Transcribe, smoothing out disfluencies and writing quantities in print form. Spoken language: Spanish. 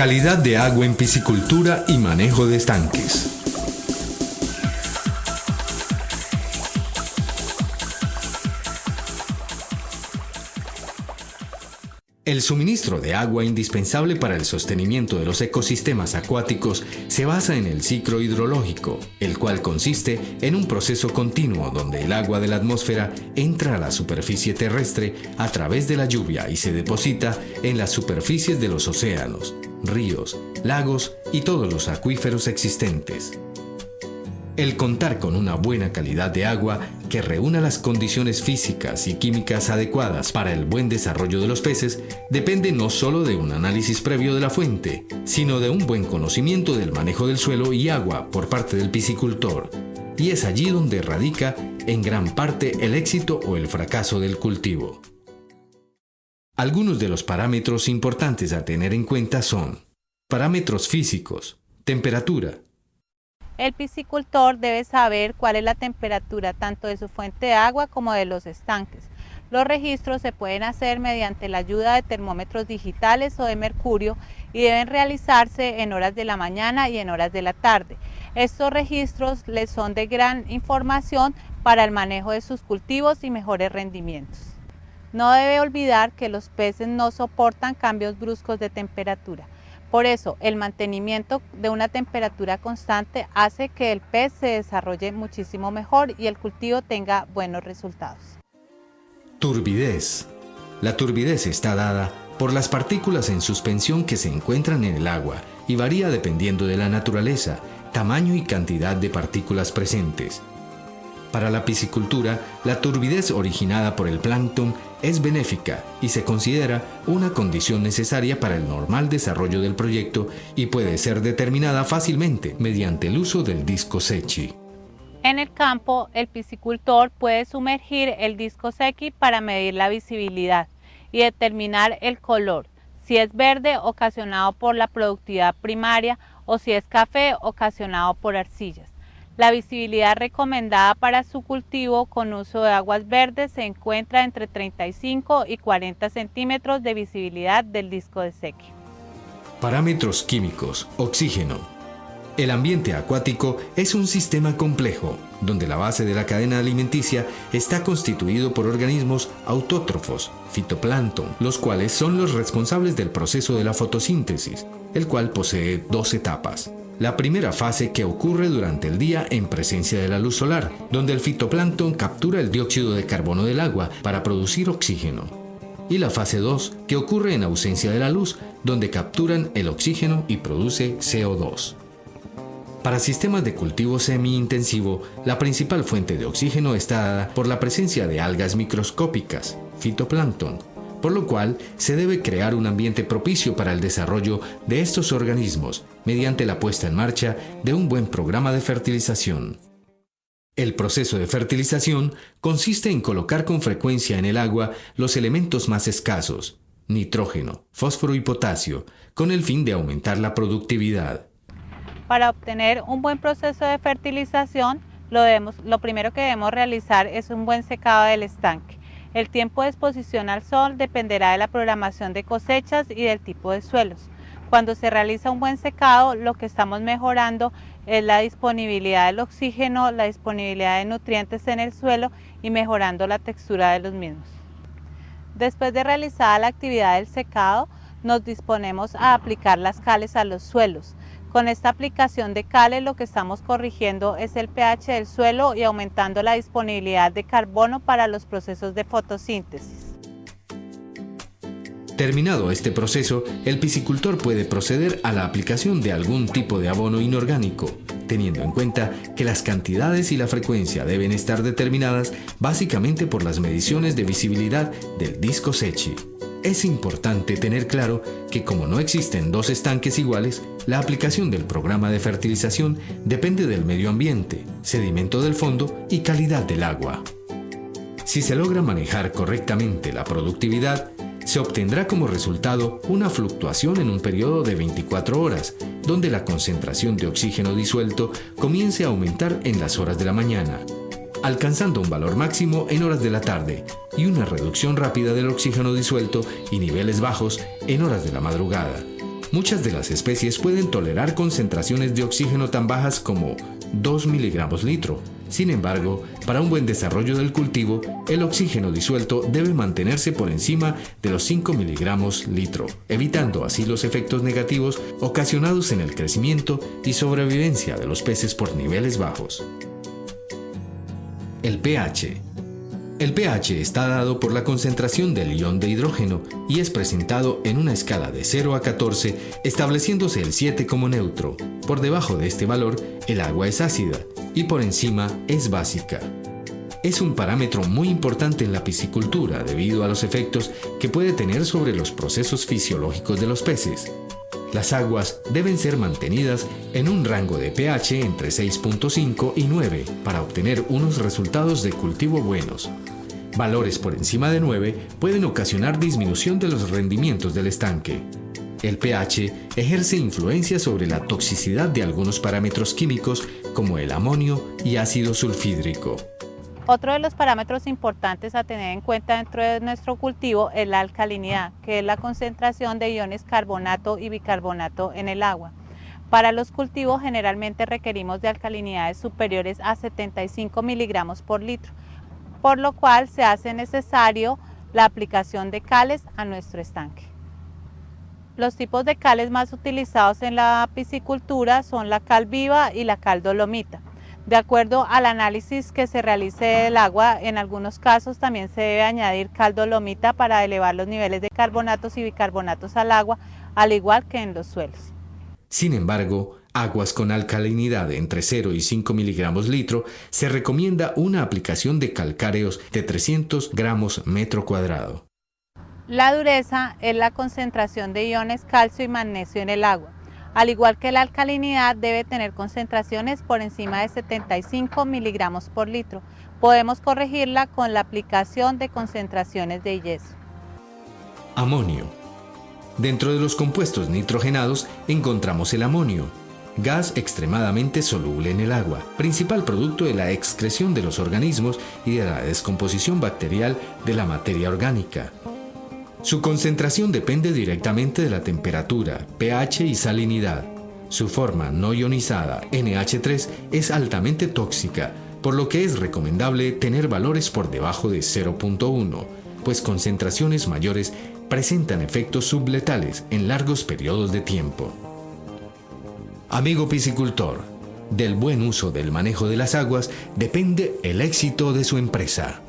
Calidad de agua en piscicultura y manejo de estanques. El suministro de agua indispensable para el sostenimiento de los ecosistemas acuáticos se basa en el ciclo hidrológico, el cual consiste en un proceso continuo donde el agua de la atmósfera entra a la superficie terrestre a través de la lluvia y se deposita en las superficies de los océanos, ríos, lagos y todos los acuíferos existentes. El contar con una buena calidad de agua que reúna las condiciones físicas y químicas adecuadas para el buen desarrollo de los peces depende no solo de un análisis previo de la fuente, sino de un buen conocimiento del manejo del suelo y agua por parte del piscicultor. Y es allí donde radica, en gran parte, el éxito o el fracaso del cultivo. Algunos de los parámetros importantes a tener en cuenta son: parámetros físicos, temperatura. El piscicultor debe saber cuál es la temperatura tanto de su fuente de agua como de los estanques. Los registros se pueden hacer mediante la ayuda de termómetros digitales o de mercurio y deben realizarse en horas de la mañana y en horas de la tarde. Estos registros les son de gran información para el manejo de sus cultivos y mejores rendimientos. No debe olvidar que los peces no soportan cambios bruscos de temperatura. Por eso, el mantenimiento de una temperatura constante hace que el pez se desarrolle muchísimo mejor y el cultivo tenga buenos resultados. Turbidez. La turbidez está dada por las partículas en suspensión que se encuentran en el agua y varía dependiendo de la naturaleza, tamaño y cantidad de partículas presentes. Para la piscicultura, la turbidez originada por el plancton es benéfica y se considera una condición necesaria para el normal desarrollo del proyecto y puede ser determinada fácilmente mediante el uso del disco Secchi. En el campo, el piscicultor puede sumergir el disco Secchi para medir la visibilidad y determinar el color, si es verde ocasionado por la productividad primaria o si es café ocasionado por arcillas. La visibilidad recomendada para su cultivo con uso de aguas verdes se encuentra entre 35 y 40 centímetros de visibilidad del disco de Secchi. Parámetros químicos, oxígeno. El ambiente acuático es un sistema complejo, donde la base de la cadena alimenticia está constituido por organismos autótrofos, fitoplancton, los cuales son los responsables del proceso de la fotosíntesis, el cual posee dos etapas. La primera fase que ocurre durante el día en presencia de la luz solar, donde el fitoplancton captura el dióxido de carbono del agua para producir oxígeno. Y la fase 2 que ocurre en ausencia de la luz, donde capturan el oxígeno y produce CO2. Para sistemas de cultivo semi-intensivo, la principal fuente de oxígeno está dada por la presencia de algas microscópicas, fitoplancton, por lo cual se debe crear un ambiente propicio para el desarrollo de estos organismos mediante la puesta en marcha de un buen programa de fertilización. El proceso de fertilización consiste en colocar con frecuencia en el agua los elementos más escasos, nitrógeno, fósforo y potasio, con el fin de aumentar la productividad. Para obtener un buen proceso de fertilización, lo primero que debemos realizar es un buen secado del estanque. El tiempo de exposición al sol dependerá de la programación de cosechas y del tipo de suelos. Cuando se realiza un buen secado, lo que estamos mejorando es la disponibilidad del oxígeno, la disponibilidad de nutrientes en el suelo y mejorando la textura de los mismos. Después de realizada la actividad del secado, nos disponemos a aplicar las cales a los suelos. Con esta aplicación de cales lo que estamos corrigiendo es el pH del suelo y aumentando la disponibilidad de carbono para los procesos de fotosíntesis. Terminado este proceso, el piscicultor puede proceder a la aplicación de algún tipo de abono inorgánico, teniendo en cuenta que las cantidades y la frecuencia deben estar determinadas básicamente por las mediciones de visibilidad del disco Secchi. Es importante tener claro que como no existen dos estanques iguales, la aplicación del programa de fertilización depende del medio ambiente, sedimento del fondo y calidad del agua. Si se logra manejar correctamente la productividad, se obtendrá como resultado una fluctuación en un periodo de 24 horas, donde la concentración de oxígeno disuelto comience a aumentar en las horas de la mañana, alcanzando un valor máximo en horas de la tarde y una reducción rápida del oxígeno disuelto y niveles bajos en horas de la madrugada. Muchas de las especies pueden tolerar concentraciones de oxígeno tan bajas como 2 miligramos litro. Sin embargo, para un buen desarrollo del cultivo, el oxígeno disuelto debe mantenerse por encima de los 5 miligramos litro, evitando así los efectos negativos ocasionados en el crecimiento y sobrevivencia de los peces por niveles bajos. El pH. El pH está dado por la concentración del ion de hidrógeno y es presentado en una escala de 0 a 14, estableciéndose el 7 como neutro. Por debajo de este valor, el agua es ácida y por encima es básica. Es un parámetro muy importante en la piscicultura debido a los efectos que puede tener sobre los procesos fisiológicos de los peces. Las aguas deben ser mantenidas en un rango de pH entre 6.5 y 9 para obtener unos resultados de cultivo buenos. Valores por encima de 9 pueden ocasionar disminución de los rendimientos del estanque. El pH ejerce influencia sobre la toxicidad de algunos parámetros químicos como el amonio y ácido sulfídrico. Otro de los parámetros importantes a tener en cuenta dentro de nuestro cultivo es la alcalinidad, que es la concentración de iones carbonato y bicarbonato en el agua. Para los cultivos generalmente requerimos de alcalinidades superiores a 75 miligramos por litro, por lo cual se hace necesario la aplicación de cales a nuestro estanque. Los tipos de cales más utilizados en la piscicultura son la cal viva y la cal dolomita. De acuerdo al análisis que se realice del agua, en algunos casos también se debe añadir cal dolomita para elevar los niveles de carbonatos y bicarbonatos al agua, al igual que en los suelos. Sin embargo, aguas con alcalinidad entre 0 y 5 miligramos litro, se recomienda una aplicación de calcáreos de 300 gramos metro cuadrado. La dureza es la concentración de iones calcio y magnesio en el agua. Al igual que la alcalinidad, debe tener concentraciones por encima de 75 miligramos por litro. Podemos corregirla con la aplicación de concentraciones de yeso. Amonio. Dentro de los compuestos nitrogenados encontramos el amonio, gas extremadamente soluble en el agua, principal producto de la excreción de los organismos y de la descomposición bacterial de la materia orgánica. Su concentración depende directamente de la temperatura, pH y salinidad. Su forma no ionizada, NH3, es altamente tóxica, por lo que es recomendable tener valores por debajo de 0.1, pues concentraciones mayores presentan efectos subletales en largos periodos de tiempo. Amigo piscicultor, del buen uso del manejo de las aguas depende el éxito de su empresa.